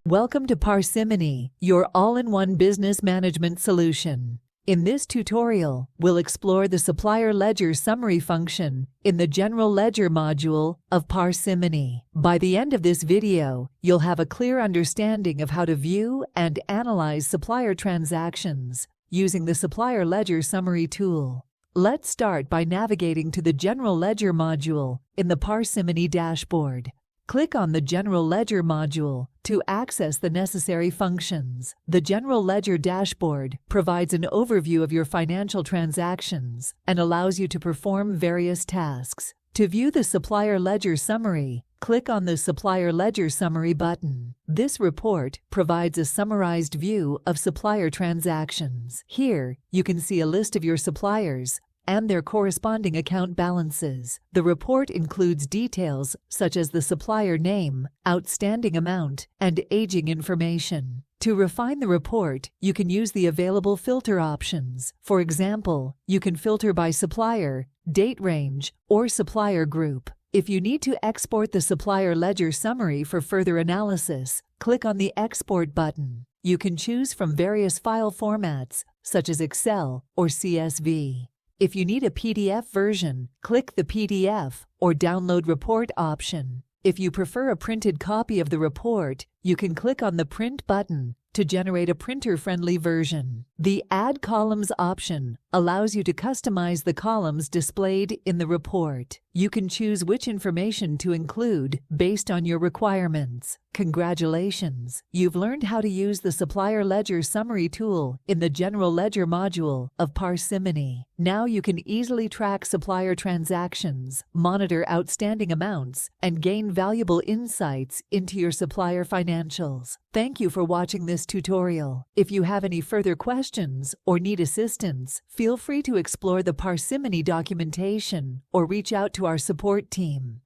Welcome to Parsimony, your all-in-one business management solution. In this tutorial, we'll explore the Supplier Ledger Summary function in the General Ledger module of Parsimony. By the end of this video, you'll have a clear understanding of how to view and analyze supplier transactions using the Supplier Ledger Summary tool. Let's start by navigating to the General Ledger module in the Parsimony dashboard. Click on the General Ledger module to access the necessary functions. The General Ledger dashboard provides an overview of your financial transactions and allows you to perform various tasks. To view the Supplier Ledger Summary, click on the Supplier Ledger Summary button. This report provides a summarized view of supplier transactions. Here, you can see a list of your suppliers and their corresponding account balances. The report includes details such as the supplier name, outstanding amount, and aging information. To refine the report, you can use the available filter options. For example, you can filter by supplier, date range, or supplier group. If you need to export the Supplier Ledger Summary for further analysis, click on the Export button. You can choose from various file formats, such as Excel or CSV. If you need a PDF version, click the PDF or Download Report option. If you prefer a printed copy of the report, you can click on the Print button to generate a printer-friendly version. The Add Columns option allows you to customize the columns displayed in the report. You can choose which information to include based on your requirements. Congratulations! You've learned how to use the Supplier Ledger Summary tool in the General Ledger module of Parsimony. Now you can easily track supplier transactions, monitor outstanding amounts, and gain valuable insights into your supplier financials. Thank you for watching this tutorial. If you have any further questions or need assistance, feel free to explore the Parsimony documentation or reach out to our support team.